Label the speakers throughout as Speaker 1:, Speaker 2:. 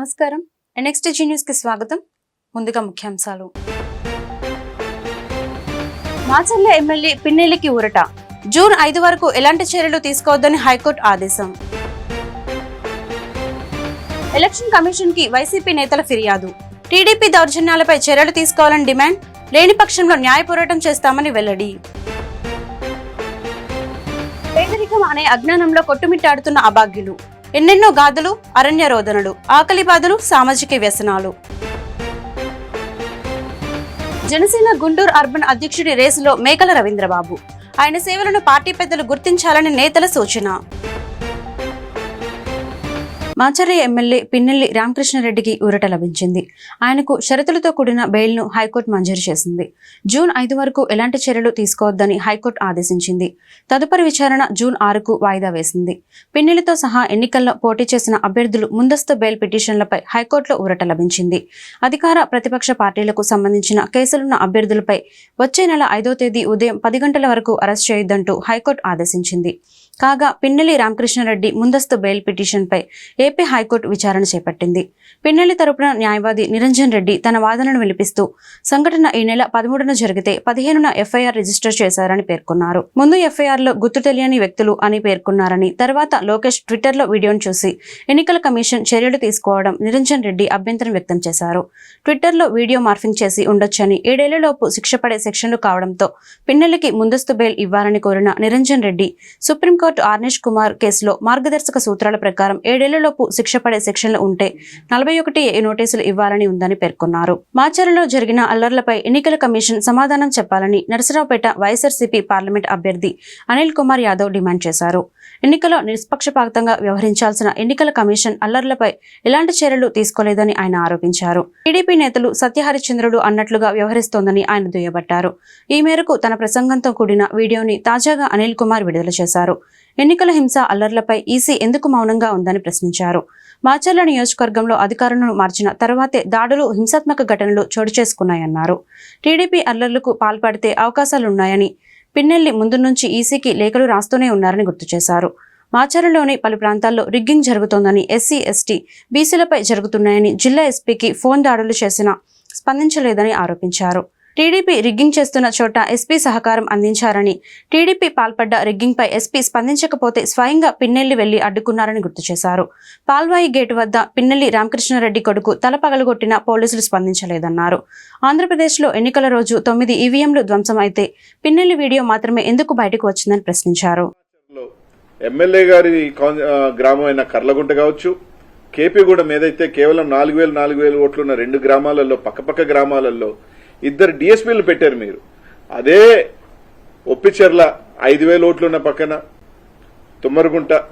Speaker 1: నమస్కారం. NXTG news కి స్వాగతం. ముందుగా ముఖ్యాంశాలు. మాచర్ల ఎమ్మెల్యే పిన్నెల్లికి ఊరట. జూన్ 5 వరకు ఎలాంటి చర్యలు తీసుకోవద్దని హైకోర్టు ఆదేశం. ఎలక్షన్ కమిషన్ కి వైసీపీ నేతల ఫిర్యాదు. టీడీపీ దౌర్జన్యాలపై చర్యలు తీసుకోవాలని డిమాండ్. లేని పక్షంలో న్యాయ పోరాటం చేస్తామని వెల్లడి. పేదరికం అనే అజ్ఞానంలో కొట్టుమిట్టాడుతున్న అభాగ్యులు. ఎన్నెన్నో గాథలు, అరణ్య రోదనలు, ఆకలి బాధలు, సామాజిక వ్యసనాలు. జనసేన గుంటూరు అర్బన్ అధ్యక్షుడి రేసులో మేకల రవీంద్రబాబు. ఆయన సేవలను పార్టీ పెద్దలు గుర్తించాలని నేతల సూచన. మాచర్ల ఎమ్మెల్యే పిన్నెల్లి రామకృష్ణారెడ్డికి ఊరట లభించింది. ఆయనకు షరతులతో కూడిన బెయిల్ను హైకోర్టు మంజూరు చేసింది. జూన్ 5 వరకు ఎలాంటి చర్యలు తీసుకోవద్దని హైకోర్టు ఆదేశించింది. తదుపరి విచారణ జూన్ 6కు వాయిదా వేసింది. పిన్నెల్లితో సహా ఎన్నికల్లో పోటీ చేసిన అభ్యర్థులు ముందస్తు బెయిల్ పిటిషన్లపై హైకోర్టులో ఊరట లభించింది. అధికార ప్రతిపక్ష పార్టీలకు సంబంధించిన కేసులున్న అభ్యర్థులపై వచ్చే నెల 5వ తేదీ ఉదయం 10 గంటల వరకు అరెస్ట్ చేయొద్దంటూ హైకోర్టు ఆదేశించింది. కాగా పిన్నెల్లి రామకృష్ణారెడ్డి ముందస్తు బెయిల్ పిటిషన్పై ఏపీ హైకోర్టు విచారణ చేపట్టింది. పిన్నెల్లి తరపున న్యాయవాది నిరంజన్ రెడ్డి తన వాదనను వినిపిస్తూ సంఘటన ఈ నెల 13న జరిగితే 15న ఎఫ్ఐఆర్ రిజిస్టర్ చేశారని పేర్కొన్నారు. ముందు ఎఫ్ఐఆర్లో గుర్తు తెలియని వ్యక్తులు అని పేర్కొన్నారని, తర్వాత లోకేష్ ట్విట్టర్లో వీడియోను చూసి ఎన్నికల కమిషన్ చర్యలు తీసుకోవడం నిరంజన్ రెడ్డి అభ్యంతరం వ్యక్తం చేశారు. ట్విట్టర్లో వీడియో మార్ఫింగ్ చేసి ఉండొచ్చని, 7 ఏళ్లలోపు శిక్ష పడే సెక్షన్లు కావడంతో పిన్నెల్లికి ముందస్తు బెయిల్ ఇవ్వాలని కోరిన నిరంజన్ రెడ్డి సుప్రీంకోర్టు ఆర్నేష్ కుమార్ కేసులో మార్గదర్శక సూత్రాల ప్రకారం 7 ఏళ్లలోపు శిక్ష పడే సెక్షన్లు ఉంటే 41A నోటీసులు ఇవ్వాలని ఉందని పేర్కొన్నారు. మాచర్లలో జరిగిన అల్లర్లపై ఎన్నికల కమిషన్ సమాధానం చెప్పాలని నరసరావుపేట వైఎస్ఆర్సీపీ పార్లమెంట్ అభ్యర్థి అనిల్ కుమార్ యాదవ్ డిమాండ్ చేశారు. ఎన్నికల్లో నిష్పక్షపాతంగా వ్యవహరించాల్సిన ఎన్నికల కమిషన్ అల్లర్లపై ఎలాంటి చర్యలు తీసుకోలేదని ఆయన ఆరోపించారు. టీడీపీ నేతలు సత్యహరిచంద్రుడు అన్నట్లుగా వ్యవహరిస్తోందని ఆయన దుయ్యబట్టారు. ఈ మేరకు తన ప్రసంగంతో కూడిన వీడియోని తాజాగా అనిల్ కుమార్ విడుదల చేశారు. ఎన్నికల హింస అల్లర్లపై ఈసీ ఎందుకు మౌనంగా ఉందని ప్రశ్నించారు. మాచర్ల నియోజకవర్గంలో అధికారులను మార్చిన తర్వాతే దాడులు, హింసాత్మక ఘటనలు చోటు చేసుకున్నాయన్నారు. టీడీపీ అల్లర్లకు పాల్పడితే అవకాశాలున్నాయని పిన్నెల్లి ముందు నుంచి ఈసీకి లేఖలు రాస్తూనే ఉన్నారని గుర్తు చేశారు. మాచర్లలోని పలు ప్రాంతాల్లో రిగ్గింగ్ జరుగుతోందని, ఎస్సీ, ఎస్టీ, బీసీలపై జరుగుతున్నాయని, జిల్లా ఎస్పీకి ఫోన్ దాడులు చేసినా స్పందించలేదని ఆరోపించారు. టీడీపీ రిగ్గింగ్ చేస్తున్న చోట ఎస్పీ సహకారం అందించారని, టీడీపీ పాల్పడ్డ రిగ్గింగ్పై ఎస్పీ స్పందించకపోతే స్వయంగా పిన్నెల్లి వెళ్లి అడ్డుకున్నారని గుర్తు చేశారు. పాల్వాయి గేటు వద్ద పిన్నెల్లి రామకృష్ణారెడ్డి కొడుకు తల పగలగొట్టిన పోలీసులు స్పందించలేదన్నారు. ఆంధ్రప్రదేశ్లో ఎన్నికల రోజు 9 ఈవీఎంలు ధ్వంసం అయితే పిన్నెల్లి వీడియో మాత్రమే ఎందుకు బయటకు వచ్చిందని ప్రశ్నించారు.
Speaker 2: ఎమ్మెల్యే గారి గ్రామం అయిన కర్లగుంట కావచ్చు, కేపీగూడెం ఏదైతే కేవలం 4,000 ఓట్లున్న 2 గ్రామాలలో, పక్కపక్క గ్రామాలలో 2 డిఎస్పీలు పెట్టారు మీరు. అదే ఒప్పిచెర్ల 5,000 ఓట్లున్న పక్కన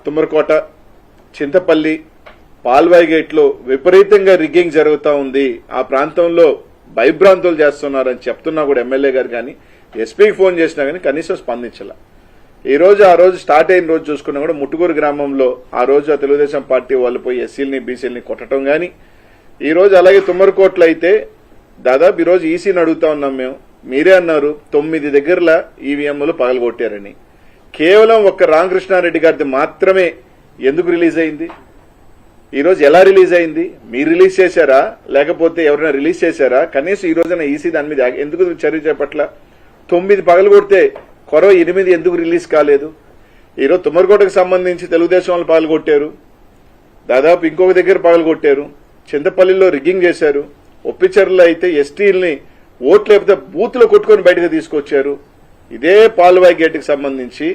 Speaker 2: తుమ్మరకోట, చింతపల్లి, పాల్వాయి గేట్లో విపరీతంగా రిగ్గింగ్ జరుగుతూ ఉంది. ఆ ప్రాంతంలో భయభ్రాంతులు చేస్తున్నారని చెప్తున్నా కూడా ఎమ్మెల్యే గారు కానీ, ఎస్పీకి ఫోన్ చేసినా కానీ కనీసం స్పందించాల. ఆ రోజు స్టార్ట్ అయిన రోజు చూసుకున్నా కూడా ముట్టుకూరు గ్రామంలో ఆ రోజు తెలుగుదేశం పార్టీ వాళ్ళు పోయి ఎస్సీలని బీసీలని కొట్టడం కానీ, ఈ రోజు అలాగే తుమ్మరకోట్లో అయితే దాదాపు ఈరోజు ఈసీని అడుగుతా ఉన్నాం మేము. మీరే అన్నారు 9 దగ్గరలా ఈవీఎంలు పగలగొట్టారని. కేవలం ఒక్క రామకృష్ణారెడ్డి గారిది మాత్రమే ఎందుకు రిలీజ్ అయింది? ఈరోజు ఎలా రిలీజ్ అయింది? మీరు రిలీజ్ చేశారా లేకపోతే ఎవరైనా రిలీజ్ చేశారా? కనీసం ఈ రోజున ఈసీ దాని మీద ఎందుకు చర్య చేపట్ల? 9 పగలగొడితే కొరవ 8 ఎందుకు రిలీజ్ కాలేదు? ఈరోజు తుమ్మరకోటకు సంబంధించి తెలుగుదేశం వాళ్ళు పగలగొట్టారు, దాదాపు ఇంకొక దగ్గర పగలగొట్టారు, చింతపల్లిలో రిగ్గింగ్ చేశారు, ఒప్పిచెర్లలో అయితే ఎస్టీలని ఓట్లు లేకపోతే బూత్లో కొట్టుకొని బయటకు తీసుకొచ్చారు. ఇదే పాల్వాయి గేటుకు సంబంధించి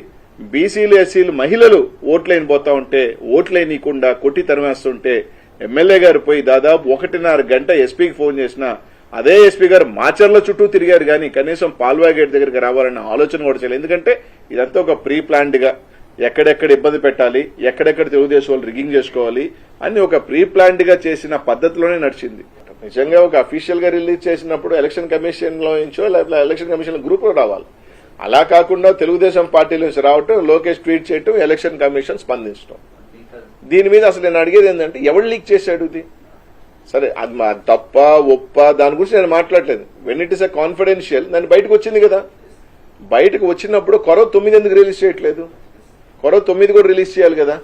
Speaker 2: బీసీలు, ఎస్సీలు, మహిళలు ఓట్లైన పోతా ఉంటే ఓట్లైనీయకుండా కొట్టి తరిమేస్తుంటే ఎమ్మెల్యే గారు పోయి దాదాపు 1.5 గంట ఎస్పీకి ఫోన్ చేసినా అదే ఎస్పీ గారు మాచర్ల చుట్టూ తిరిగారు కానీ కనీసం పాల్వాయి గేట్ దగ్గరికి రావాలన్న ఆలోచన కూడా చేయలేదు. ఎందుకంటే ఇదంతా ఒక ప్రీ ప్లాన్డ్ గా ఎక్కడెక్కడ ఇబ్బంది పెట్టాలి, ఎక్కడెక్కడ తెలుగుదేశం వాళ్ళు రిగ్గింగ్ చేసుకోవాలి అని ఒక ప్రీ ప్లాన్డ్ గా చేసిన పద్ధతిలోనే నడిచింది. నిజంగా ఒక అఫీషియల్ గా రిలీజ్ చేసినప్పుడు ఎలక్షన్ కమిషన్ లో నుంచో లేకపోతే ఎలక్షన్ కమిషన్ గ్రూప్ లో రావాలి. అలా కాకుండా తెలుగుదేశం పార్టీ నుంచి రావటం, లోకేష్ ట్వీట్ చేయటం, ఎలక్షన్ కమిషన్ స్పందించడం. దీని మీద అసలు నేను అడిగేది ఏంటంటే ఎవరు లీక్ చేశాడు ఇది? సరే అది తప్ప ఒప్ప దాని గురించి నేను మాట్లాడలేదు. When it is a confidential దాన్ని బయటకు వచ్చింది కదా. బయటకు వచ్చినప్పుడు కొరవ 9 ఎందుకు రిలీజ్ చేయట్లేదు? కొరవ 9 కూడా రిలీజ్ చేయాలి కదా.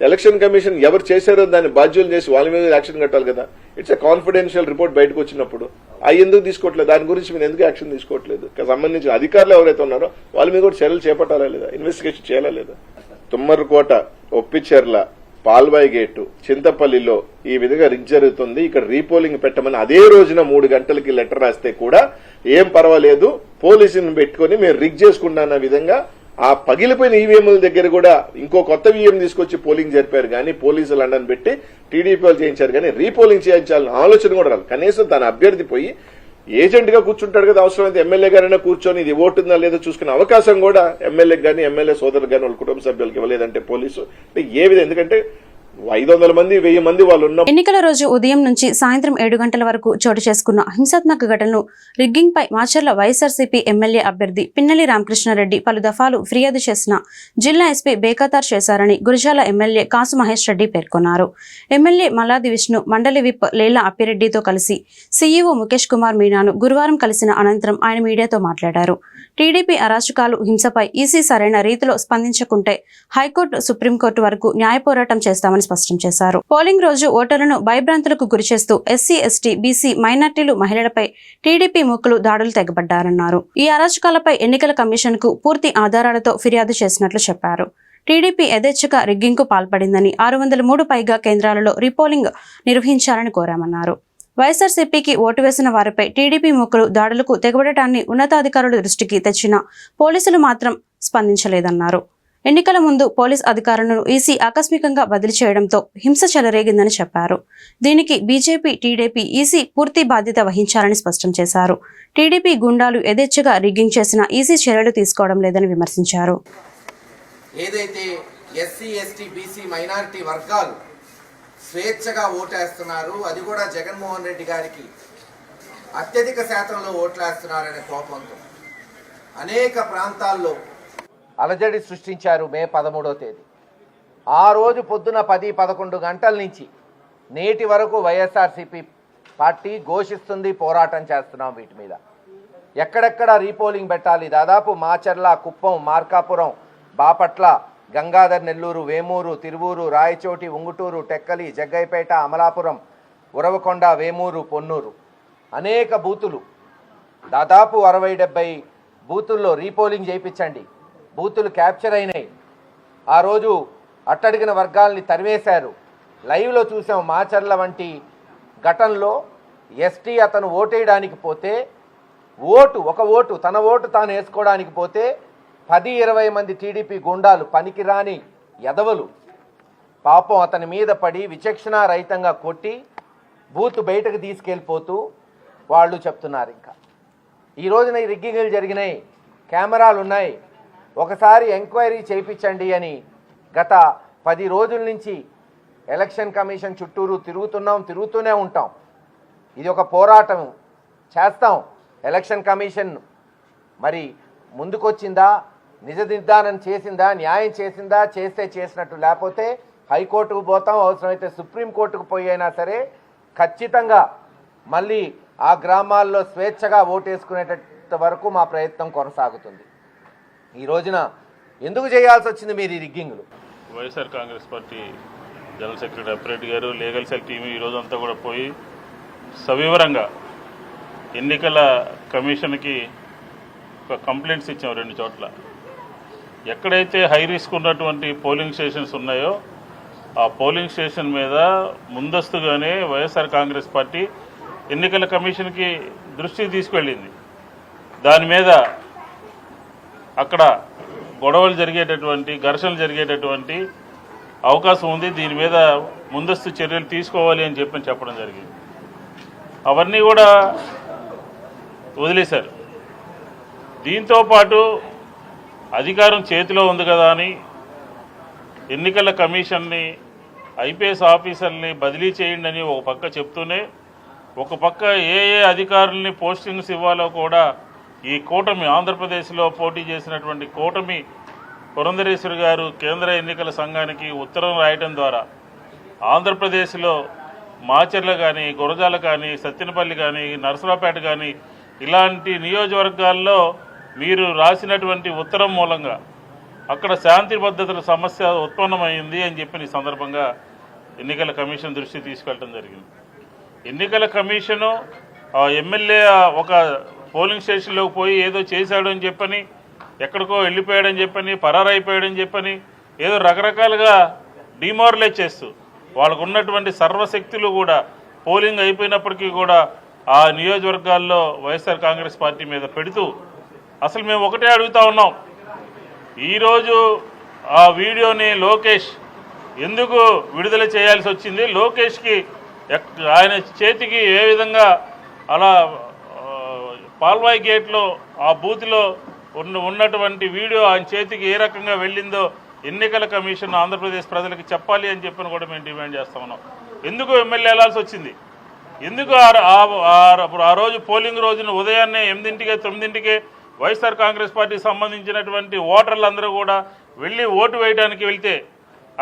Speaker 2: ఎలక్షన్ కమిషన్ ఎవరు చేశారో దాన్ని బాధ్యులు చేసి వాళ్ళ మీద యాక్షన్ కట్టాలి కదా. ఇట్స్ ఎ కాన్ఫిడెన్షియల్ రిపోర్ట్ బయటకు వచ్చినప్పుడు అవి ఎందుకు తీసుకోవట్లేదు, దాని గురించి మీరు ఎందుకు యాక్షన్ తీసుకోవట్లేదు? సంబంధించిన అధికారులు ఎవరైతే ఉన్నారో వాళ్ళ మీద కూడా చర్యలు చేపట్టాలా లేదా, ఇన్వెస్టిగేషన్ చేయాలా లేదా? తుమ్మర్కోట, ఒప్పిచెర్ల, పాల్వాయి గేటు, చింతపల్లిలో ఈ విధంగా రిగ్ జరుగుతుంది, ఇక్కడ రీపోలింగ్ పెట్టమని అదే రోజున 3 గంటలకి లెటర్ రాస్తే కూడా ఏం పర్వాలేదు, పోలీసుని పెట్టుకుని మీరు రిగ్ చేసుకుంటున్న విధంగా ఆ పగిలిపోయిన ఈవీఎంల దగ్గర కూడా ఇంకో కొత్త ఈవీఎం తీసుకొచ్చి పోలింగ్ జరిపారు కానీ, పోలీసులు అండని పెట్టి టీడీపీ వాళ్ళు చేయించారు కానీ రీపోలింగ్ చేయించాలని ఆలోచన కూడా రాదు. కనీసం తన అభ్యర్థి పోయి ఏజెంట్ గా కూర్చుంటాడు కదా, అవసరమైతే ఎమ్మెల్యే గారైనా కూర్చొని ఇది ఓటుందా లేదో చూసుకునే అవకాశం కూడా ఎమ్మెల్యేకి కానీ ఎమ్మెల్యే సోదరులు కానీ వాళ్ళ కుటుంబ సభ్యులకి ఇవ్వలేదంటే పోలీసు ఏ విధంగా, ఎందుకంటే 500 మంది 1000 మంది వాళ్ళు ఉన్న
Speaker 1: ఎన్నికల రోజు ఉదయం నుంచి సాయంత్రం 7 గంటల వరకు చోటు చేసుకున్న హింసాత్మక ఘటనలు రిగ్గింగ్ పై మాచర్ల వైఎస్ఆర్సీపీ ఎమ్మెల్యే అభ్యర్థి పిన్నెల్లి రామకృష్ణారెడ్డి పలు దఫాలు ఫిర్యాదు చేసిన జిల్లా ఎస్పీ బేఖాతార్ చేశారని గురజాల ఎమ్మెల్యే కాసు మహేష్ రెడ్డి పేర్కొన్నారు. ఎమ్మెల్యే మల్లాది విష్ణు మండలి విప్ లేలా అప్పిరెడ్డితో కలిసి సీఈఓ ముఖేష్ కుమార్ మీనాను గురువారం కలిసిన అనంతరం ఆయన మీడియాతో మాట్లాడారు. టీడీపీ అరాచకాలు, హింసపై ఈసీ సరైన రీతిలో స్పందించకుంటే హైకోర్టు, సుప్రీంకోర్టు వరకు న్యాయ పోరాటం చేస్తామని స్పష్టం చేశారు. పోలింగ్ రోజు ఓటర్లను భయభ్రాంతులకు గురిచేస్తూ ఎస్సీ, ఎస్టీ, బీసీ, మైనార్టీలు, మహిళలపై టీడీపీ మూకలు దాడులు తెగబడ్డారన్నారు. ఈ అరాచకాలపై ఎన్నికల కమిషన్ కు పూర్తి ఆధారాలతో ఫిర్యాదు చేసినట్లు చెప్పారు. టీడీపీ యథేచ్ఛగా రిగ్గింగ్ కు పాల్పడిందని 603 పైగా కేంద్రాలలో రీపోలింగ్ నిర్వహించాలని కోరామన్నారు. వైఎస్ఆర్సీపీకి ఓటు వేసిన వారిపై టీడీపీ మూకలు దాడులకు తెగబడటాన్ని ఉన్నతాధికారుల దృష్టికి తెచ్చినా పోలీసులు మాత్రం స్పందించలేదన్నారు. ఎన్నికల ముందు పోలీస్ అధికారులను ఈసీ ఆకస్మికంగా బదిలీ చేయడంతో హింస చెలరేగిందని చెప్పారు. దీనికి బీజేపీ, టీడీపీ, ఈసీ పూర్తి బాధ్యత వహించాలని స్పష్టం చేశారు. టీడీపీ గుండాలు యథేచ్ఛగా రిగ్గింగ్ చేసినా ఈసీ చర్యలు తీసుకోవడం లేదని విమర్శించారు.
Speaker 3: ఏదైతే ఎస్సీ, ఎస్టీ, బీసీ, మైనారిటీ వర్గాలు స్వేచ్ఛగా ఓటేస్తున్నారు, అది కూడా జగన్మోహన్ రెడ్డి గారికి అత్యధిక శాతంలో ఓట్లేస్తున్నారనే కోపంతో అనేక ప్రాంతాల్లో అలజడి సృష్టించారు. మే 13వ తేదీ ఆ రోజు పొద్దున 10-11 గంటల నుంచి నేటి వరకు వైఎస్ఆర్సీపీ పార్టీ ఘోషిస్తుంది, పోరాటం చేస్తున్నాం వీటి మీద. ఎక్కడెక్కడ రీపోలింగ్ పెట్టాలి, దాదాపు మాచర్ల, కుప్పం, మార్కాపురం, బాపట్ల, గంగాధర్ నెల్లూరు, వేమూరు, తిరువూరు, రాయచోటి, ఉంగుటూరు, టెక్కలి, జగ్గైపేట, అమలాపురం, ఉరవకొండ, వేమూరు, పొన్నూరు అనేక బూతులు, దాదాపు 60-70 బూతుల్లో రీపోలింగ్ చేయించండి. బూతులు క్యాప్చర్ అయినాయి. ఆ రోజు అట్టడిగిన వర్గాల్ని తరివేశారు. లైవ్లో చూసాం. మాచర్ల వంటి ఘటనలో ఎస్టీ అతను ఓటేయడానికి పోతే ఒక ఓటు తన ఓటు తాను వేసుకోవడానికి పోతే 10-20 మంది టీడీపీ గుండాలు, పనికిరాని ఎదవలు పాపం అతని మీద పడి విచక్షణారహితంగా కొట్టి బూత్ బయటకు తీసుకెళ్ళిపోతూ వాళ్ళు చెప్తున్నారు. ఇంకా ఈ రోజున ఈ రిగ్గింగ్లు జరిగినాయి, కెమెరాలు ఉన్నాయి, ఒకసారి ఎంక్వైరీ చేయించండి అని గత 10 రోజుల నుంచి ఎలక్షన్ కమిషన్ చుట్టూరు తిరుగుతూనే ఉంటాం. ఇది ఒక పోరాటం చేస్తాం. ఎలక్షన్ కమిషన్ మరి ముందుకొచ్చిందా, నిజ నిర్ధారణ చేసిందా, న్యాయం చేసిందా, చేసినట్టు, లేకపోతే హైకోర్టుకు పోతాం, అవసరమైతే సుప్రీంకోర్టుకు పోయి అయినా సరే ఖచ్చితంగా మళ్ళీ ఆ గ్రామాల్లో స్వేచ్ఛగా ఓటేసుకునేటంత వరకు మా ప్రయత్నం కొనసాగుతుంది. ఈ రోజున ఎందుకు చేయాల్సి వచ్చింది మీరు ఈ రిగ్గింగ్లు?
Speaker 4: YSR Congress party general secretary Appireddy గారు, లీగల్ సెల్ టీం ఈరోజు అంతా కూడా పోయి సవివరంగా ఎన్నికల కమిషన్కి ఒక కంప్లైంట్స్ ఇచ్చాం 2 చోట్ల. ఎక్కడైతే హై రిస్క్ ఉన్నటువంటి పోలింగ్ స్టేషన్స్ ఉన్నాయో ఆ పోలింగ్ స్టేషన్ మీద ముందస్తుగానే వైఎస్ఆర్ కాంగ్రెస్ పార్టీ ఎన్నికల కమిషన్కి దృష్టికి తీసుకెళ్ళింది. దాని మీద అక్కడ గొడవలు జరిగేటటువంటి, ఘర్షణలు జరిగేటటువంటి అవకాశం ఉంది, దీని మీద ముందస్తు చర్యలు తీసుకోవాలి అని చెప్పడం జరిగింది. అవన్నీ కూడా వదిలేశారు. దీంతోపాటు అధికారం చేతిలో ఉంది కదా అని ఎన్నికల కమిషన్ని, ఐపీఎస్ ఆఫీసర్ని బదిలీ చేయండి అని ఒక పక్క చెప్తూనే, ఒక పక్క ఏ అధికారుల్ని పోస్టింగ్స్ ఇవ్వాలో కూడా ఈ కూటమి, ఆంధ్రప్రదేశ్లో పోటీ చేసినటువంటి కూటమి పురంధరేశ్వరి గారు కేంద్ర ఎన్నికల సంఘానికి ఉత్తరం రాయడం ద్వారా ఆంధ్రప్రదేశ్లో మాచర్ల కానీ, గురజాల కానీ, సత్తెనపల్లి కానీ, నరసరావుపేట కానీ ఇలాంటి నియోజకవర్గాల్లో మీరు రాసినటువంటి ఉత్తరం మూలంగా అక్కడ శాంతి భద్రతల సమస్య ఉత్పన్నమైంది అని చెప్పి ఈ సందర్భంగా ఎన్నికల కమిషన్ దృష్టి తీసుకెళ్ళడం జరిగింది. ఎన్నికల కమిషను ఎమ్మెల్యే ఒక పోలింగ్ స్టేషన్లోకి పోయి ఏదో చేశాడు అని చెప్పని, ఎక్కడికో వెళ్ళిపోయాడని చెప్పని, పరారైపోయాడని చెప్పని ఏదో రకరకాలుగా డిమారలైజ్ చేస్తూ వాళ్ళకు ఉన్నటువంటి సర్వశక్తులు కూడా పోలింగ్ అయిపోయినప్పటికీ కూడా ఆ నియోజకవర్గాల్లో వైఎస్ఆర్ కాంగ్రెస్ పార్టీ మీద పెడుతూ, అసలు మేము ఒకటే అడుగుతా ఉన్నాం, ఈరోజు ఆ వీడియోని లోకేష్ ఎందుకు విడుదల చేయాల్సి వచ్చింది? లోకేష్కి ఆయన చేతికి ఏ విధంగా అలా పాల్వాయి గేట్లో ఆ బూత్లో ఉన్నటువంటి వీడియో ఆయన చేతికి ఏ రకంగా వెళ్ళిందో ఎన్నికల కమిషన్ ఆంధ్రప్రదేశ్ ప్రజలకు చెప్పాలి అని చెప్పని కూడా మేము డిమాండ్ చేస్తా ఉన్నాం. ఎందుకు ఎమ్మెల్యే వెళ్ళాల్సి వచ్చింది? ఎందుకు ఆ రోజు పోలింగ్ రోజున ఉదయాన్నే 8కి 9కి వైఎస్ఆర్ కాంగ్రెస్ పార్టీకి సంబంధించినటువంటి ఓటర్లందరూ కూడా వెళ్ళి ఓటు వేయడానికి వెళ్తే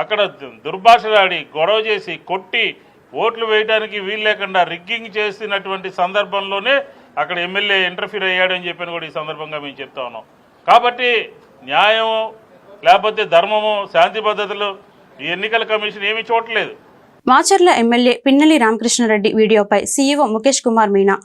Speaker 4: అక్కడ దుర్భాషలాడి గొడవ చేసి కొట్టి ఓట్లు వేయడానికి వీలు లేకుండా రిగ్గింగ్ చేసినటువంటి సందర్భంలోనే అక్కడ ఎమ్మెల్యే ఇంటర్ఫీర్ అయ్యాడని చెప్పని కూడా ఈ సందర్భంగా మేము చెప్తా ఉన్నాం. కాబట్టి న్యాయము లేకపోతే ధర్మము, శాంతి భద్రతలు ఈ ఎన్నికల కమిషన్ ఏమీ చూడలేదు.
Speaker 1: మాచర్ల ఎమ్మెల్యే పిన్నెల్లి రామకృష్ణారెడ్డి వీడియోపై సీఈఓ ముఖేష్ కుమార్ మీనా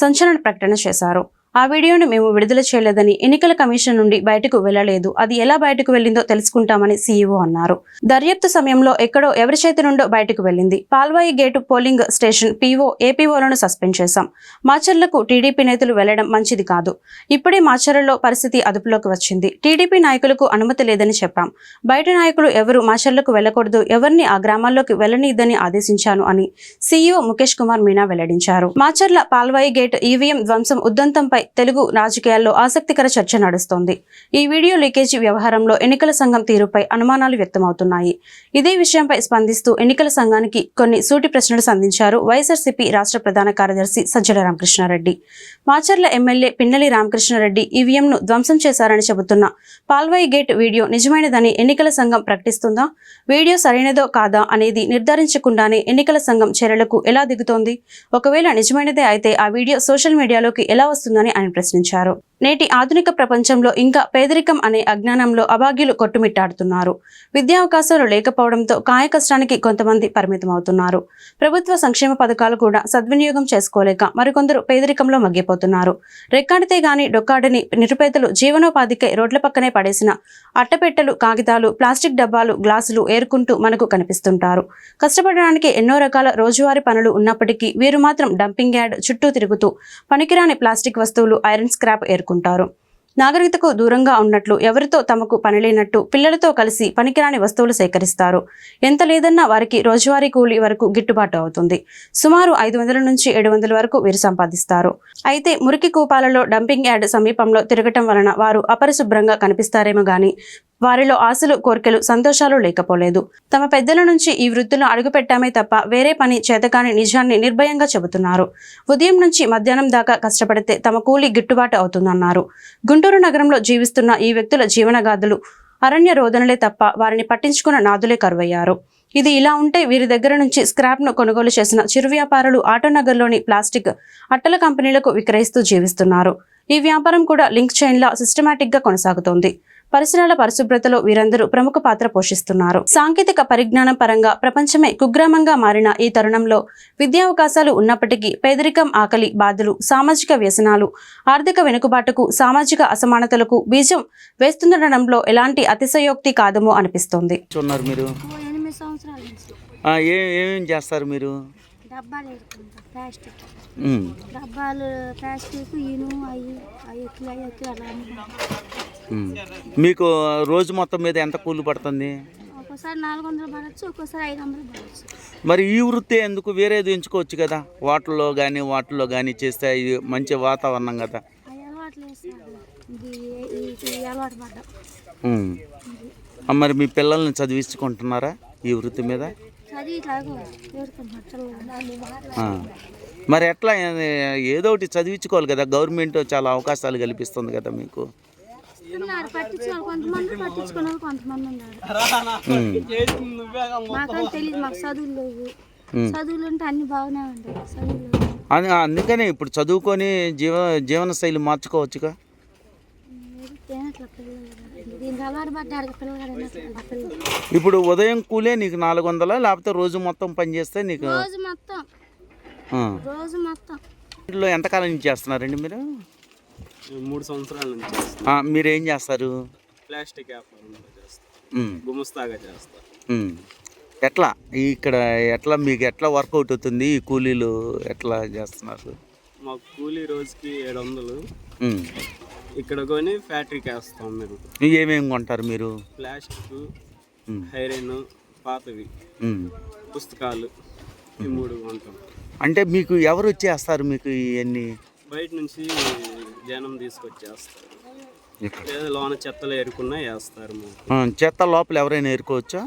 Speaker 1: సంచలన ప్రకటన చేశారు. ఆ వీడియోను మేము విడుదల చేయలేదని, ఎన్నికల కమిషన్ నుండి బయటకు వెళ్లలేదు, అది ఎలా బయటకు వెళ్లిందో తెలుసుకుంటామని సీఈఓ అన్నారు. దర్యాప్తు సమయంలో ఎక్కడో ఎవరి చేతి నుండో బయటకు వెళ్లింది. Palvai gate polling station PO, ఏపీఓలను సస్పెండ్ చేశాం. మాచర్లకు టీడీపీ నేతలు వెళ్లడం మంచిది కాదు. ఇప్పుడే మాచర్లలో పరిస్థితి అదుపులోకి వచ్చింది. టీడీపీ నాయకులకు అనుమతి లేదని చెప్పాం. బయట నాయకులు ఎవరు మాచర్లకు వెళ్లకూడదు, ఎవరిని ఆ గ్రామాల్లోకి వెళ్లనీయదని ఆదేశించాను అని సీఈఓ ముఖేష్ కుమార్ మీనా వెల్లడించారు. మాచర్ల పాల్వాయి గేట్ ఈవీఎం ధ్వంసం ఉద్దంతంపై తెలుగు రాజకీయాల్లో ఆసక్తికర చర్చ నడుస్తోంది. ఈ వీడియో లీకేజీ వ్యవహారంలో ఎన్నికల సంఘం తీరుపై అనుమానాలు వ్యక్తమవుతున్నాయి. ఇదే విషయంపై స్పందిస్తూ ఎన్నికల సంఘానికి కొన్ని సూటి ప్రశ్నలు సంధించారు వైఎస్ఆర్సీపీ రాష్ట్ర ప్రధాన కార్యదర్శి సజ్జల రామకృష్ణారెడ్డి. మాచర్ల ఎమ్మెల్యే పిన్నెల్లి రామకృష్ణారెడ్డి ఈవీఎంను ధ్వంసం చేశారని చెబుతున్న పాల్వాయి గేట్ వీడియో నిజమైనదని ఎన్నికల సంఘం ప్రకటిస్తుందా? వీడియో సరైనదో కాదా అనేది నిర్ధారించకుండానే ఎన్నికల సంఘం చర్యలకు ఎలా దిగుతోంది? ఒకవేళ నిజమైనదే అయితే ఆ వీడియో సోషల్ మీడియాలోకి ఎలా వస్తుందని ఆయన ప్రశ్నించారు. నేటి ఆధునిక ప్రపంచంలో ఇంకా పేదరికం అనే అజ్ఞానంలో అభాగ్యులు కొట్టుమిట్టాడుతున్నారు. విద్యా అవకాశాలు లేకపోవడంతో కాయ కష్టానికి కొంతమంది పరిమితమవుతున్నారు. ప్రభుత్వ సంక్షేమ పథకాలు కూడా సద్వినియోగం చేసుకోలేక మరికొందరు పేదరికంలో మగ్గిపోతున్నారు. రెక్కాడితే గాని డొక్కాడని నిరుపేదలు జీవనోపాధికై రోడ్ల పక్కనే పడేసిన అట్టపెట్టెలు, కాగితాలు, ప్లాస్టిక్ డబ్బాలు, గ్లాసులు ఏరుకుంటూ మనకు కనిపిస్తుంటారు. కష్టపడడానికి ఎన్నో రకాల రోజువారీ పనులు ఉన్నప్పటికీ వీరు మాత్రం డంపింగ్ యార్డ్ చుట్టూ తిరుగుతూ పనికిరాని ప్లాస్టిక్ వస్తువులు, ఐరన్ స్క్రాప్ ఏరుకుంటారు. నాగరికతకు దూరంగా ఉన్నట్లు, ఎవరితో తమకు పని లేనట్టు పిల్లలతో కలిసి పనికిరాని వస్తువులు సేకరిస్తారు. ఎంత లేదన్నా వారికి రోజువారీ కూలీ వరకు గిట్టుబాటు అవుతుంది. సుమారు 500 నుంచి 700 వరకు వీరు సంపాదిస్తారు. అయితే మురికి కూపాలలో డంపింగ్ యార్డ్ సమీపంలో తిరగటం వలన వారు అపరిశుభ్రంగా కనిపిస్తారేమో గాని వారిలో ఆశలు, కోరికలు, సంతోషాలు లేకపోలేదు. తమ పెద్దల నుంచి ఈ వృత్తిలో అడుగుపెట్టామే తప్ప వేరే పని చేతకాని నిజాన్ని నిర్భయంగా చెబుతున్నారు. ఉదయం నుంచి మధ్యాహ్నం దాకా కష్టపడితే తమ కూలీ గిట్టుబాటు అవుతుందన్నారు. గుంటూరు నగరంలో జీవిస్తున్న ఈ వ్యక్తుల జీవనగాథలు అరణ్య రోదనలే తప్ప వారిని పట్టించుకున్న నాదులే కరువయ్యారు. ఇది ఇలా ఉంటే వీరి దగ్గర నుంచి స్క్రాప్ను కొనుగోలు చేసిన చిరు వ్యాపారులు ఆటోనగర్లోని ప్లాస్టిక్ అట్టల కంపెనీలకు విక్రయిస్తూ జీవిస్తున్నారు. ఈ వ్యాపారం కూడా లింక్ చైన్లా సిస్టమాటిక్గా కొనసాగుతోంది. పరిసరాల పరిశుభ్రతలో వీరందరూ ప్రముఖ పాత్ర పోషిస్తున్నారు. సాంకేతిక పరిజ్ఞానం పరంగా ప్రపంచమే కుగ్రామంగా మారిన ఈ తరుణంలో విద్యావకాశాలు ఉన్నప్పటికీ పేదరికం, ఆకలి బాధలు, సామాజిక వ్యసనాలు, ఆర్థిక వెనుకబాటుకు, సామాజిక అసమానతలకు బీజం వేస్తుండడంలో ఎలాంటి అతిశయోక్తి కాదమో అనిపిస్తోంది.
Speaker 5: ఏమేం చేస్తారు మీరు?
Speaker 6: డబ్బాలు వేసుకుంటాం, ప్లాస్టిక్ డబ్బాలు, ప్లాస్టిక్, ఇనుము, అవి అలా
Speaker 5: మీకు రోజు మొత్తం మీద ఎంత కూలి పడుతుంది?
Speaker 6: ఒక్కోసారి 400 పడవచ్చు, ఒక్కోసారి 500 పడవచ్చు.
Speaker 5: మరి ఈ వృత్తి ఎందుకు వేరేది ఎంచుకోవచ్చు కదా? వాటిల్లో కానీ చేస్తే ఇది మంచి వాతావరణం కదా.
Speaker 6: అలవాట్లు వేస్తారు, ఇది అలవాటు పడ్డా.
Speaker 5: మరి మీ పిల్లల్ని చదివించుకుంటున్నారా ఈ వృత్తి మీద? మరి ఎట్లా ఏదో ఒకటి చదివించుకోవాలి కదా, గవర్నమెంట్ చాలా అవకాశాలు కల్పిస్తుంది కదా మీకు.
Speaker 6: కొంతమంది పట్టించుకున్నారు, కొంతమంది ఉన్నారు. మాకు తెలియదు, మాకు చదువులు లేవు. చదువులు ఉంటే అన్ని బాగానే ఉంటాయి. చదువులు
Speaker 5: అందుకనే ఇప్పుడు చదువుకొని జీవన శైలి మార్చుకోవచ్చుగా.
Speaker 6: దీని అలవాటు పడ్డాడు పిల్లలు.
Speaker 5: ఇప్పుడు ఉదయం కూలే నీకు 400 లేకపోతే రోజు మొత్తం పని చేస్తే నీకు
Speaker 6: రోజు మొత్తం
Speaker 5: ఆ.
Speaker 6: రోజు మొత్తం
Speaker 5: ఇంట్లో ఎంతకాలం నుంచి చేస్తున్నారండి మీరు?
Speaker 7: 3 సంవత్సరాల నుంచి చేస్తాను.
Speaker 5: మీరు ఏం చేస్తారు?
Speaker 7: ప్లాస్టిక్ వ్యాపారంలో చేస్తాను, గుమస్తాగా చేస్తాను.
Speaker 5: ఎట్లా ఇక్కడ ఎట్లా మీకు ఎట్లా వర్కౌట్ అవుతుంది? ఈ కూలీలు ఎట్లా చేస్తున్నారు?
Speaker 7: మాకు కూలీ రోజుకి 700. ఇక్కడ కొని ఫ్యాక్టరీకి వేస్తాం. మేము
Speaker 5: ఏమేమి కొంటారు మీరు?
Speaker 7: ప్లాస్టిక్, ఐరన్, పాతవి, పుస్తకాలు, ఈ 3 కొంటాం.
Speaker 5: అంటే మీకు ఎవరు వచ్చేస్తారు మీకు ఇవన్నీ?
Speaker 7: బయట నుంచి జనం తీసుకొచ్చేస్తారు, లేదా లోన చెత్తలు ఏరుకున్నా వేస్తారు.
Speaker 5: చెత్త లోపల ఎవరైనా ఏరుకోవచ్చా?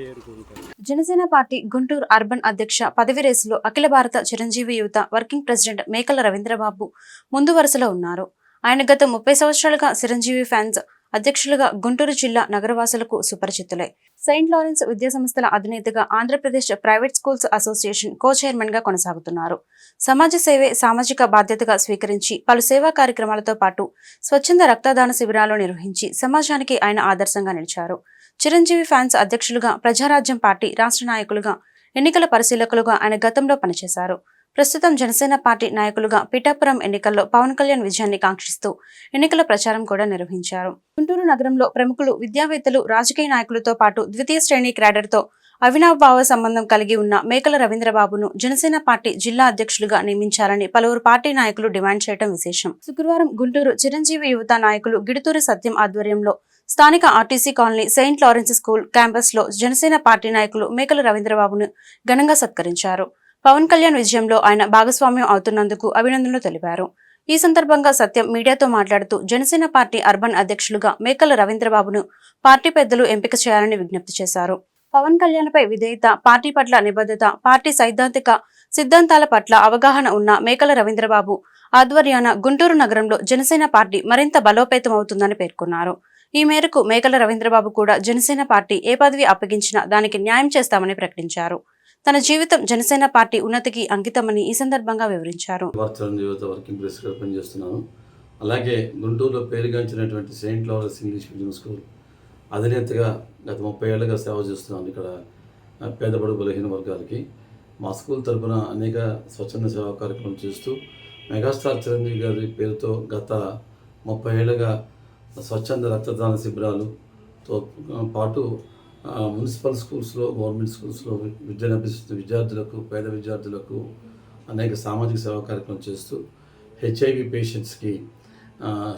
Speaker 7: ఏరుకుంటారు.
Speaker 1: జనసేన పార్టీ గుంటూరు అర్బన్ అధ్యక్ష పదవి రేసులో అఖిల భారత చిరంజీవి యువత వర్కింగ్ ప్రెసిడెంట్ మేకల రవీంద్రబాబు ముందు వరుసలో ఉన్నారు. ఆయన గత 30 సంవత్సరాలుగా చిరంజీవి ఫ్యాన్స్ అధ్యక్షులుగా గుంటూరు జిల్లా నగరవాసులకు సుపరిచితులే. సెయింట్ లారెన్స్ విద్యాసంస్థల అధినేతగా Andhra Pradesh private schools association co chairman గా కొనసాగుతున్నారు. సమాజ సేవే సామాజిక బాధ్యతగా స్వీకరించి పలు సేవా కార్యక్రమాలతో పాటు స్వచ్ఛంద రక్తదాన శిబిరాలు నిర్వహించి సమాజానికి ఆయన ఆదర్శంగా నిలిచారు. చిరంజీవి ఫ్యాన్స్ అధ్యక్షులుగా, ప్రజారాజ్యం పార్టీ రాష్ట్ర నాయకులుగా, ఎన్నికల పరిశీలకులుగా ఆయన గతంలో పనిచేశారు. ప్రస్తుతం జనసేన పార్టీ నాయకులుగా పిఠాపురం ఎన్నికల్లో పవన్ కళ్యాణ్ విజయాన్ని కాంక్షిస్తూ ఎన్నికల ప్రచారం కూడా నిర్వహించారు. గుంటూరు నగరంలో ప్రముఖులు, విద్యావేత్తలు, రాజకీయ నాయకులతో పాటు ద్వితీయ శ్రేణి క్యాడర్తో అవినాభావ సంబంధం కలిగి ఉన్న మేకల రవీంద్రబాబును జనసేన పార్టీ జిల్లా అధ్యక్షులుగా నియమించాలని పలువురు పార్టీ నాయకులు డిమాండ్ చేయడం విశేషం. శుక్రవారం గుంటూరు చిరంజీవి యువత నాయకులు గిడుతూరి సత్యం ఆధ్వర్యంలో స్థానిక RTC colony Saint Lawrence school campus లో జనసేన పార్టీ నాయకులు మేకల రవీంద్రబాబును ఘనంగా సత్కరించారు. పవన్ కళ్యాణ్ విజయంలో ఆయన భాగస్వామ్యం అవుతున్నందుకు అభినందనలు తెలిపారు. ఈ సందర్భంగా సత్యం మీడియాతో మాట్లాడుతూ జనసేన పార్టీ అర్బన్ అధ్యక్షులుగా మేకల రవీంద్రబాబును పార్టీ పెద్దలు ఎంపిక చేయాలని విజ్ఞప్తి చేశారు. పవన్ కళ్యాణ్ పై విధేయత, పార్టీ పట్ల నిబద్ధత, పార్టీ సైద్ధాంతిక సిద్ధాంతాల పట్ల అవగాహన ఉన్న మేకల రవీంద్రబాబు ఆధ్వర్యాన గుంటూరు నగరంలో జనసేన పార్టీ మరింత బలోపేతం అవుతుందని పేర్కొన్నారు. ఈ మేరకు మేకల రవీంద్రబాబు కూడా జనసేన పార్టీ ఏ పదవి అప్పగించినా దానికి న్యాయం చేస్తామని ప్రకటించారు. తన జీవితం జనసేన పార్టీ ఉన్నతికి అంకితమని ఈ సందర్భంగా వివరించారు.
Speaker 8: వర్కింగ్ ప్రెసిడెంట్గా పనిచేస్తున్నాను. అలాగే గుంటూరులో పేరుగాంచినటువంటి Saint Lawrence English medium school అధినేతగా గత 30 ఏళ్ళుగా సేవ చేస్తున్నాను ఇక్కడ పేదబడు బలహీన వర్గాలకి. మా స్కూల్ తరఫున అనేక స్వచ్ఛంద సేవా కార్యక్రమాలు చేస్తూ మెగాస్టార్ చిరంజీవి గారి పేరుతో గత 30 ఏళ్ళుగా స్వచ్ఛంద రక్తదాన శిబిరాలతో పాటు మున్సిపల్ స్కూల్స్లో, గవర్నమెంట్ స్కూల్స్లో విద్యను అభ్యసిస్తున్న విద్యార్థులకు, పేద విద్యార్థులకు అనేక సామాజిక సేవా కార్యక్రమం చేస్తూ HIV పేషెంట్స్కి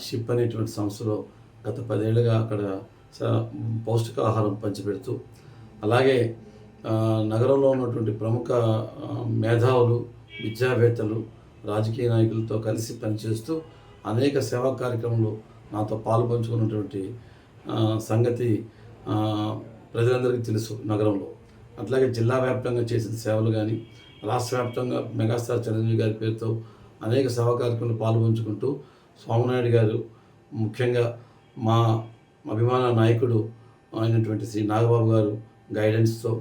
Speaker 8: షిప్ అనేటువంటి సంస్థలో గత 10 ఏళ్ళుగా అక్కడ పౌష్టికాహారం పంచిపెడుతూ, అలాగే నగరంలో ఉన్నటువంటి ప్రముఖ మేధావులు, విద్యావేత్తలు, రాజకీయ నాయకులతో కలిసి పనిచేస్తూ అనేక సేవా కార్యక్రమాలు నాతో పాల్పంచుకున్నటువంటి సంగతి ప్రజలందరికీ తెలుసు నగరంలో. అట్లాగే జిల్లా వ్యాప్తంగా చేసిన సేవలు కానీ, రాష్ట్ర వ్యాప్తంగా మెగాస్టార్ చిరంజీవి గారి పేరుతో అనేక సేవా కార్యక్రమాలు పాల్పంచుకుంటూ స్వామినాయుడు గారు, ముఖ్యంగా మా అభిమాన నాయకుడు అయినటువంటి శ్రీ నాగబాబు గారు గైడెన్స్తో,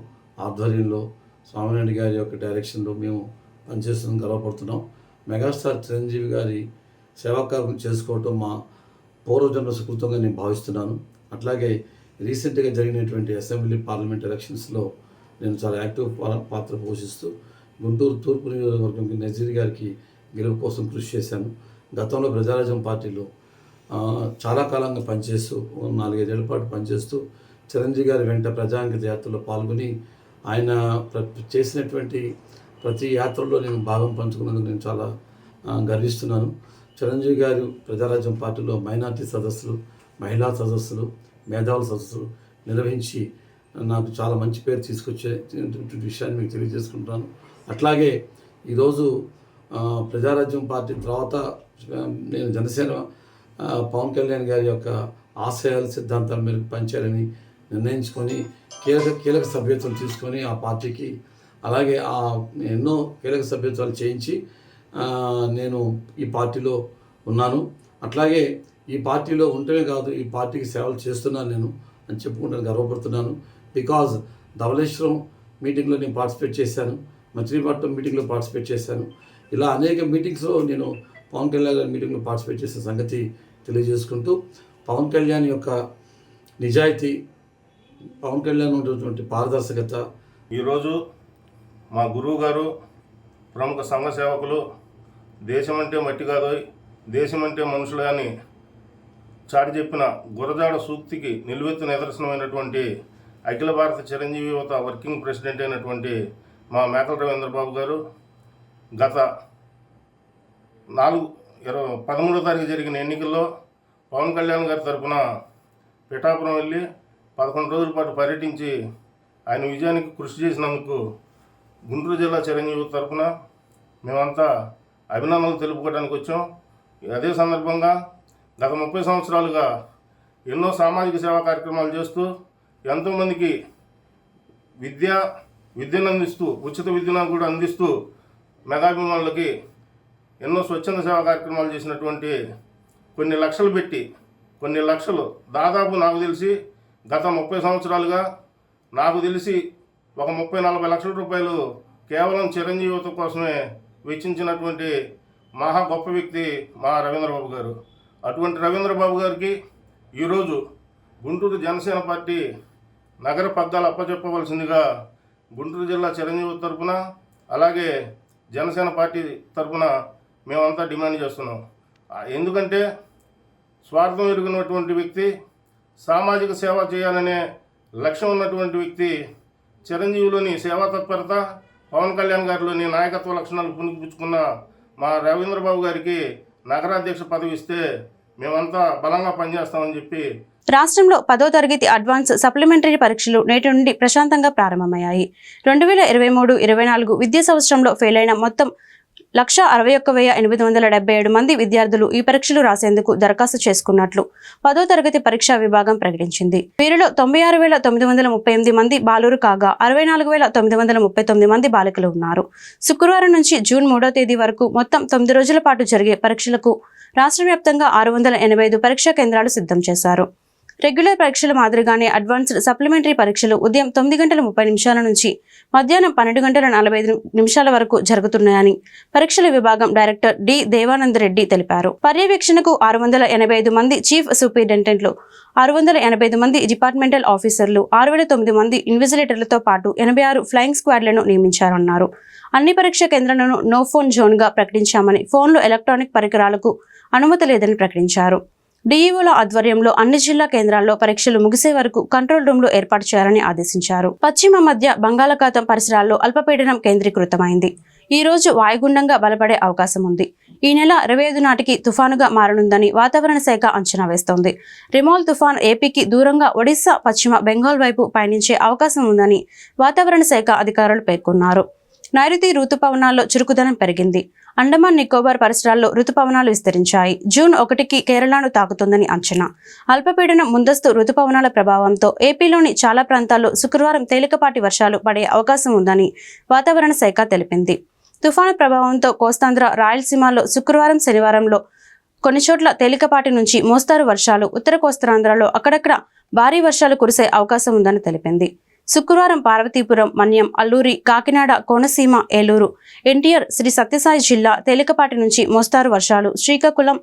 Speaker 8: ఆధ్వర్యంలో, స్వామినాయుడు గారి యొక్క డైరెక్షన్లో మేము పనిచేస్తున్నాం, గర్వపడుతున్నాం. మెగాస్టార్ చిరంజీవి గారి సేవా కార్యక్రమం చేసుకోవటం మా పూర్వజన్మ సుకృతంగా నేను భావిస్తున్నాను. అట్లాగే రీసెంట్గా జరిగినటువంటి అసెంబ్లీ, పార్లమెంట్ ఎలక్షన్స్లో నేను చాలా యాక్టివ్ పాత్ర పోషిస్తూ గుంటూరు తూర్పు నియోజకవర్గంకి నజీర్ గారికి గెలుపు కోసం కృషి చేశాను. గతంలో ప్రజారాజ్యం పార్టీలో చాలా కాలంగా పనిచేస్తూ 4-5 ఏళ్ల పాటు పనిచేస్తూ చిరంజీవి గారి వెంట ప్రజాంకిత యాత్రలో పాల్గొని ఆయన చేసినటువంటి ప్రతి యాత్రలో నేను భాగం పంచుకున్నందుకు నేను చాలా గర్విస్తున్నాను. చిరంజీవి గారు ప్రజారాజ్యం పార్టీలో మైనార్టీ సదస్సులు, మహిళా సదస్సులు, మేధావుల సదస్సులు నిర్వహించి నాకు చాలా మంచి పేరు తీసుకొచ్చేటువంటి విషయాన్ని మీకు తెలియజేసుకుంటాను. అట్లాగే ఈరోజు ప్రజారాజ్యం పార్టీ తర్వాత నేను జనసేన పవన్ కళ్యాణ్ గారి యొక్క ఆశయాలు, సిద్ధాంతాల మేరకు పనిచేయాలని నిర్ణయించుకొని కీలక సభ్యత్వం తీసుకొని ఆ పార్టీకి, అలాగే ఎన్నో కీలక సభ్యత్వాలు చేయించి నేను ఈ పార్టీలో ఉన్నాను. అట్లాగే ఈ పార్టీలో ఉంటేనే కాదు, ఈ పార్టీకి సేవలు చేస్తున్నాను నేను అని చెప్పుకుంటాను, గర్వపడుతున్నాను. బికాజ్ ధవళేశ్వరం మీటింగ్లో నేను పార్టిసిపేట్ చేశాను, మచిలీపట్నం మీటింగ్లో పార్టిసిపేట్ చేశాను. ఇలా అనేక మీటింగ్స్లో నేను పవన్ కళ్యాణ్ గారి మీటింగ్లో పార్టిసిపేట్ చేసిన సంగతి తెలియజేసుకుంటూ, పవన్ కళ్యాణ్ యొక్క నిజాయితీ, పవన్ కళ్యాణ్ ఉన్నటువంటి పారదర్శకత.
Speaker 9: ఈరోజు మా గురువు గారు, ప్రముఖ సంఘ సేవకులు, దేశమంటే మట్టి కాదోయ్, దేశమంటే మనుషులే అని చాటి చెప్పిన గురజాడ సూక్తికి నిలువెత్తు నిదర్శనమైనటువంటి అఖిల భారత చిరంజీవి యువత వర్కింగ్ ప్రెసిడెంట్ అయినటువంటి మా మేకల రవీంద్రబాబు గారు గత 13వ తారీఖు జరిగిన ఎన్నికల్లో పవన్ కళ్యాణ్ గారి తరఫున పిఠాపురం వెళ్ళి 11 రోజుల పాటు పర్యటించి ఆయన విజయానికి కృషి చేసినందుకు గుంటూరు జిల్లా చిరంజీవి తరఫున మేమంతా అభినందనలు తెలుపుకోవడానికి వచ్చాం. అదే సందర్భంగా గత 30 సంవత్సరాలుగా ఎన్నో సామాజిక సేవా కార్యక్రమాలు చేస్తూ ఎంతోమందికి విద్యను అందిస్తూ, ఉచిత విద్యను కూడా అందిస్తూ మెగాభిమానులకి ఎన్నో స్వచ్ఛంద సేవా కార్యక్రమాలు చేసినటువంటి కొన్ని లక్షలు దాదాపు నాకు తెలిసి గత 30 సంవత్సరాలుగా నాకు తెలిసి ఒక 30-40 లక్షల రూపాయలు కేవలం చిరంజీవి యువత కోసమే వెచ్చించినటువంటి మహా గొప్ప వ్యక్తి మా రవీంద్రబాబు గారు. అటువంటి రవీంద్రబాబు గారికి ఈరోజు గుంటూరు జనసేన పార్టీ నగర పగ్గాలు అప్పచెప్పవలసిందిగా గుంటూరు జిల్లా చిరంజీవి తరఫున, అలాగే జనసేన పార్టీ తరఫున మేమంతా డిమాండ్ చేస్తున్నాం. ఎందుకంటే స్వార్థం ఎరిగినటువంటి వ్యక్తి, సామాజిక సేవ చేయాలనే లక్ష్యం ఉన్నటువంటి వ్యక్తి, చిరంజీవిలోని సేవా తత్పరత, పవన్ కళ్యాణ్ గారిలోని నాయకత్వ లక్షణాలు పుణికిపుచ్చుకున్న మా రవీంద్రబాబు గారికి నగరాధ్యక్ష పదవి ఇస్తే మేమంతా బలంగా పనిచేస్తామని చెప్పి.
Speaker 1: రాష్ట్రంలో 10వ తరగతి అడ్వాన్స్ సప్లిమెంటరీ పరీక్షలు నేటి నుండి ప్రశాంతంగా ప్రారంభమయ్యాయి. 2023-24 విద్యా సంవత్సరంలో ఫెయిల్ అయిన మొత్తం 161,877 మంది విద్యార్థులు ఈ పరీక్షలు రాసేందుకు దరఖాస్తు చేసుకున్నట్లు 10వ తరగతి పరీక్షా విభాగం ప్రకటించింది. వీరిలో 96,938 మంది బాలురు కాగా 64,939 మంది బాలికలు ఉన్నారు. శుక్రవారం నుంచి జూన్ 3వ తేదీ వరకు మొత్తం 9 రోజుల పాటు జరిగే పరీక్షలకు రాష్ట్ర వ్యాప్తంగా 685 పరీక్షా కేంద్రాలు సిద్ధం చేశారు. రెగ్యులర్ పరీక్షల మాదిరిగానే అడ్వాన్స్డ్ సప్లిమెంటరీ పరీక్షలు ఉదయం 9:30 నుంచి మధ్యాహ్నం 12:45 వరకు జరుగుతున్నాయని పరీక్షల విభాగం డైరెక్టర్ డి దేవానంద్ రెడ్డి తెలిపారు. పర్యవేక్షణకు 685 మంది చీఫ్ సూపరింటెండెంట్లు, 685 మంది డిపార్ట్మెంటల్ ఆఫీసర్లు, 6,009 మంది ఇన్విజిలేటర్లతో పాటు 86 ఫ్లయింగ్ స్క్వాడ్లను నియమించారన్నారు. అన్ని పరీక్షా కేంద్రాలను నో ఫోన్ జోన్గా ప్రకటించామని, ఫోన్లు, ఎలక్ట్రానిక్ పరికరాలకు అనుమతి లేదని ప్రకటించారు. డీఈఓల ఆధ్వర్యంలో అన్ని జిల్లా కేంద్రాల్లో పరీక్షలు ముగిసే వరకు కంట్రోల్ రూమ్లు ఏర్పాటు చేయాలని ఆదేశించారు. పశ్చిమ మధ్య బంగాళాఖాతం పరిసరాల్లో అల్పపీడనం కేంద్రీకృతమైంది. ఈ రోజు వాయుగుండంగా బలపడే అవకాశం ఉంది. ఈ నెల 25 నాటికి తుఫానుగా మారనుందని వాతావరణ శాఖ అంచనా వేస్తోంది. రిమోల్ తుఫాన్ ఏపీకి దూరంగా ఒడిశా, పశ్చిమ బెంగాల్ వైపు పయనించే అవకాశం ఉందని వాతావరణ శాఖ అధికారులు పేర్కొన్నారు. నైరుతి రుతుపవనాల్లో చురుకుదనం పెరిగింది. అండమాన్ నికోబార్ పరిసరాల్లో రుతుపవనాలు విస్తరించాయి. జూన్ 1కి కేరళను తాకుతుందని అంచనా. అల్పపీడనం ముందస్తు రుతుపవనాల ప్రభావంతో ఏపీలోని చాలా ప్రాంతాల్లో శుక్రవారం తేలికపాటి వర్షాలు పడే అవకాశం ఉందని వాతావరణ శాఖ తెలిపింది. తుఫాను ప్రభావంతో కోస్తాంధ్ర, రాయలసీమలో శుక్రవారం, శనివారంలో కొన్ని చోట్ల తేలికపాటి నుంచి మోస్తారు వర్షాలు, ఉత్తర కోస్తాంధ్రలో అక్కడక్కడ భారీ వర్షాలు కురిసే అవకాశం ఉందని తెలిపింది. శుక్రవారం పార్వతీపురం, మన్యం, అల్లూరి, కాకినాడ, కోనసీమ, ఏలూరు, ఎన్టీఆర్, శ్రీ సత్యసాయి జిల్లా తేలికపాటి నుంచి మోస్తారు వర్షాలు, శ్రీకాకుళం,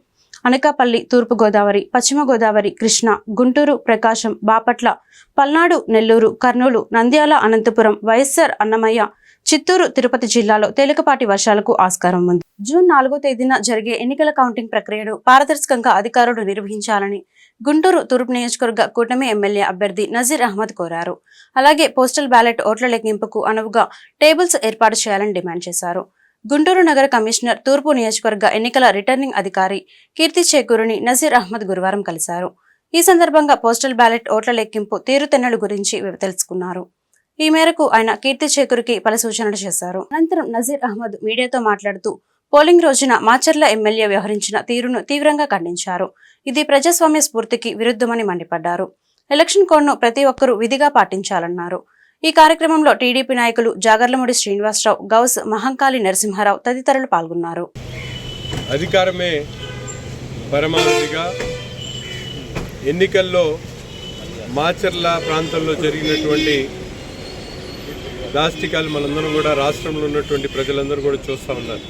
Speaker 1: అనకాపల్లి, తూర్పు గోదావరి, పశ్చిమ గోదావరి, కృష్ణా, గుంటూరు, ప్రకాశం, బాపట్ల, పల్నాడు, నెల్లూరు, కర్నూలు, నంద్యాల, అనంతపురం, వైఎస్ఆర్, అన్నమయ్య, చిత్తూరు, తిరుపతి జిల్లాలో తేలికపాటి వర్షాలకు ఆస్కారం ఉంది. జూన్ 4వ తేదీన జరిగే ఎన్నికల కౌంటింగ్ ప్రక్రియను పారదర్శకంగా అధికారులు నిర్వహించాలని గుంటూరు తూర్పు నియోజకవర్గ కూటమి ఎమ్మెల్యే అభ్యర్థి నజీర్ అహ్మద్ కోరారు. అలాగే పోస్టల్ బ్యాలెట్ ఓట్ల లెక్కింపుకు అనువుగా టేబుల్స్ ఏర్పాటు చేయాలని డిమాండ్ చేశారు. గుంటూరు నగర కమిషనర్, తూర్పు నియోజకవర్గ ఎన్నికల రిటర్నింగ్ అధికారి కీర్తి చేకూరుని నజీర్ అహ్మద్ గురువారం కలిశారు. ఈ సందర్భంగా పోస్టల్ బ్యాలెట్ ఓట్ల లెక్కింపు తీరుతెన్నుల గురించి తెలుసుకున్నారు. ఈ మేరకు ఆయన కీర్తి చేకూరికి పలు సూచనలు చేశారు. అనంతరం నజీర్ అహ్మద్ మీడియాతో మాట్లాడుతూ పోలింగ్ రోజున మాచర్ల ఎమ్మెల్యే వ్యవహరించిన తీరును తీవ్రంగా ఖండించారు. ఇది ప్రజాస్వామ్య స్ఫూర్తికి విరుద్ధమని మండిపడ్డారు. ఎలక్షన్ కోడ్ను ప్రతి ఒక్కరూ విధిగా పాటించాలన్నారు. ఈ కార్యక్రమంలో టీడీపీ నాయకులు జాగర్లమూడి శ్రీనివాసరావు, గౌస్, మహంకాళి నరసింహారావు తదితరులు పాల్గొన్నారు.
Speaker 10: అధికారమే పరమావధిగా ఎన్నికల్లో మాచర్ల ప్రాంతంలో జరిగినటువంటి దాష్టికాలు మనందరం కూడా, రాష్ట్రంలో ఉన్నటువంటి ప్రజలందరూ కూడా చూస్తూ ఉన్నారు.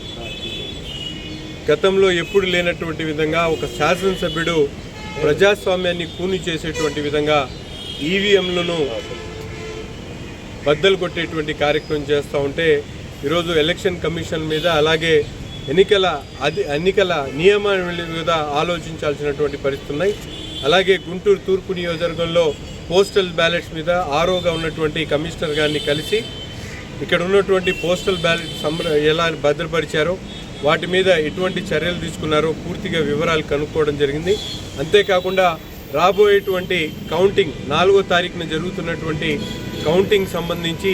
Speaker 10: గతంలో ఎప్పుడు లేనటువంటి విధంగా ఒక శాసనసభ్యుడు ప్రజాస్వామ్యాన్ని కూని చేసేటువంటి విధంగా ఈవీఎంలను బద్దలు కొట్టేటువంటి కార్యక్రమం చేస్తూ ఉంటే ఈరోజు ఎలక్షన్ కమిషన్ మీద అలాగే ఎన్నికల నియమావళి మీద ఆలోచించాల్సినటువంటి పరిస్థితులు ఉన్నాయి. అలాగే గుంటూరు తూర్పు నియోజకవర్గంలో పోస్టల్ బ్యాలెట్స్ మీద ఆరోగా ఉన్నటువంటి కమిషనర్ గారిని కలిసి ఇక్కడ ఉన్నటువంటి పోస్టల్ బ్యాలెట్ ఎలా భద్రపరిచారో వాటి మీద ఎటువంటి చర్యలు తీసుకున్నారో పూర్తిగా వివరాలు కనుక్కోవడం జరిగింది. అంతేకాకుండా రాబోయేటువంటి కౌంటింగ్ 4వ తారీఖున జరుగుతున్నటువంటి కౌంటింగ్ సంబంధించి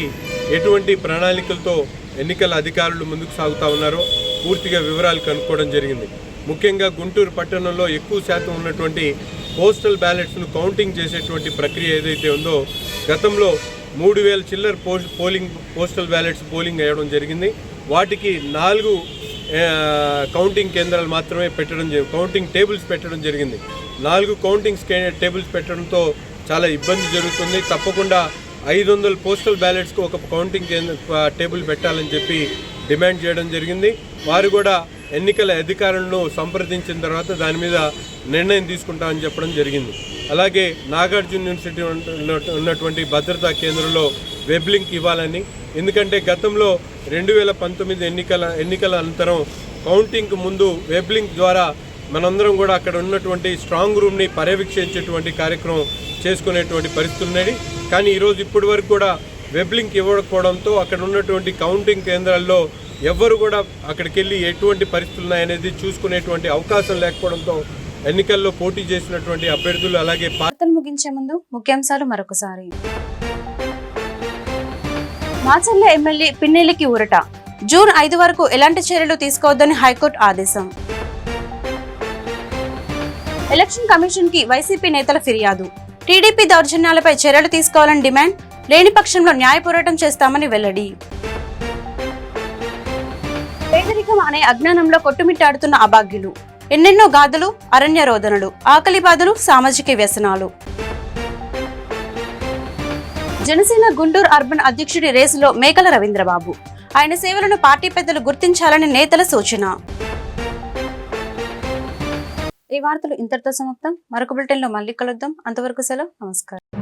Speaker 10: ఎటువంటి ప్రణాళికలతో ఎన్నికల అధికారులు ముందుకు సాగుతూ ఉన్నారో పూర్తిగా వివరాలు కనుక్కోవడం జరిగింది. ముఖ్యంగా గుంటూరు పట్టణంలో ఎక్కువ శాతం ఉన్నటువంటి పోస్టల్ బ్యాలెట్స్ను కౌంటింగ్ చేసేటువంటి ప్రక్రియ ఏదైతే ఉందో గతంలో 3000 చిల్లర పోస్టల్ బ్యాలెట్స్ పోలింగ్ అయ్యడం జరిగింది. వాటికి 4 కౌంటింగ్ కేంద్రాలు మాత్రమే కౌంటింగ్ టేబుల్స్ పెట్టడం జరిగింది. 4 కౌంటింగ్ టేబుల్స్ పెట్టడంతో చాలా ఇబ్బంది జరుగుతుంది. తప్పకుండా 500 పోస్టల్ బ్యాలెట్స్కు ఒక కౌంటింగ్ టేబుల్ పెట్టాలని చెప్పి డిమాండ్ చేయడం జరిగింది. వారు కూడా ఎన్నికల అధికారులను సంప్రదించిన తర్వాత దాని మీద నిర్ణయం తీసుకుంటామని చెప్పడం జరిగింది. అలాగే నాగార్జున యూనివర్సిటీ ఉన్నటువంటి భద్రతా కేంద్రంలో వెబ్ లింక్ ఇవ్వాలని, ఎందుకంటే గతంలో 2019 ఎన్నికల అనంతరం కౌంటింగ్కు ముందు వెబ్ లింక్ ద్వారా మనందరం కూడా అక్కడ ఉన్నటువంటి స్ట్రాంగ్ రూమ్ని పర్యవేక్షించేటువంటి కార్యక్రమం చేసుకునేటువంటి పరిస్థితులు ఉన్నాయి. కానీ ఈరోజు ఇప్పటి వరకు కూడా వెబ్ లింక్ ఇవ్వకపోవడంతో అక్కడ ఉన్నటువంటి కౌంటింగ్ కేంద్రాల్లో ఎవ్వరు కూడా అక్కడికి వెళ్ళి ఎటువంటి పరిస్థితులు ఉన్నాయనేది చూసుకునేటువంటి అవకాశం లేకపోవడంతో ఎన్నికల్లో పోటీ చేసినటువంటి అభ్యర్థులు అలాగే
Speaker 1: వార్తలు ముగించే ముందు ముఖ్యాంశాలు మరొకసారి. మాచర్ల ఎమ్మెల్యే పిన్నెల్లికి ఊరట. జూన్ 5 వరకు ఎలాంటి చర్యలు తీసుకోవద్దని హైకోర్టు ఆదేశం. ఎలక్షన్ కమిషన్ కి వైసీపీ నేతల ఫిర్యాదు. టీడీపీ దౌర్జన్యాలపై చర్యలు తీసుకోవాలని డిమాండ్. లేని పక్షంలో న్యాయ పోరాటం చేస్తామని వెల్లడి. పేదరికం అనే అజ్ఞానంలో కొట్టుమిట్టాడుతున్న అభాగ్యులు. ఎన్నెన్నో గాథలు, అరణ్య రోదనలు, ఆకలి బాధలు, సామాజిక వ్యసనాలు. జనసేన గుంటూరు అర్బన్ అధ్యక్షుడి రేసులో మేకల రవీంద్రబాబు. ఆయన సేవలను పార్టీ పెద్దలు గుర్తించాలని నేతల సూచన. ఈ వార్తలు ఇంతటితో సమాప్తం. మరొక బులెటిన్లో మళ్ళీ కలుద్దాం. అంతవరకు సెలవు. నమస్కారం.